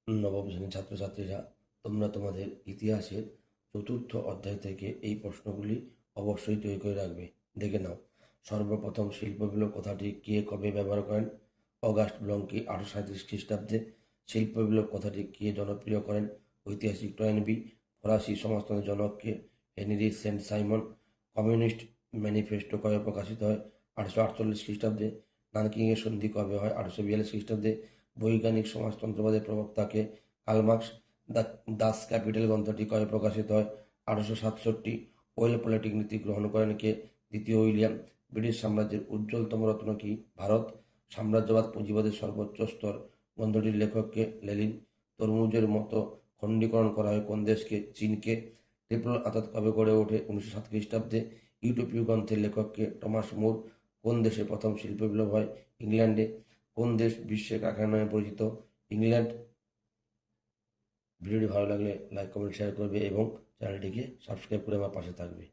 নবম শ্রেণীর ছাত্রছাত্রীরা, তোমরা তোমাদের ইতিহাসের চতুর্থ অধ্যায় থেকে এই প্রশ্নগুলি অবশ্যই তৈরি করে রাখবে। দেখে নাও। সর্বপ্রথম শিল্প বিপ্লব কথাটি কে কবে ব্যবহার করেন? অগাস্ট ব্লঙ্কি 1837 খ্রিস্টাব্দে। শিল্প বিপ্লব কথাটি কে জনপ্রিয় করেন? ঐতিহাসিক টয়েনবি। ফরাসি সমাজতন্ত্রের জনককে? Henry Saint Simon. Communist manifesto কবে প্রকাশিত হয়? 1848 খ্রিস্টাব্দে। নানকিংয়ের সন্ধি কবে হয়? 1842 খ্রিস্টাব্দে। বৈজ্ঞানিক সমাজতন্ত্রবাদের প্রবক্তাকে? Karl Marx. দাস ক্যাপিটাল গ্রন্থটি কবে প্রকাশিত হয়? 1867। ওয়েল পলিটিক নীতি গ্রহণ করেন কে? দ্বিতীয় উইলিয়াম। ব্রিটিশ সাম্রাজ্যের উজ্জ্বলতম রত্ন কি? ভারত। সাম্রাজ্যবাদ পুঁজিবাদের সর্বোচ্চ স্তর গ্রন্থটির লেখককে? লেনিন। তরমুজের মতো খণ্ডীকরণ করা হয় কোন দেশকে? চীনকে। ট্রিপল আঁতাত কবে গড়ে ওঠে? 1907 খ্রিস্টাব্দে। ইউটোপিয় গ্রন্থের লেখককে? টমাস মুর। কোন দেশে প্রথম শিল্প বিপ্লব হয়? ইংল্যান্ডে। কোন দেশ বিশ্বের কারখানা নামে পরিচিত? ইংল্যান্ড। ভিডিওটি ভালো লাগলে লাইক কমেন্ট শেয়ার করবে এবং চ্যানেলটিকে সাবস্ক্রাইব করে আমার পাশে থাকবে।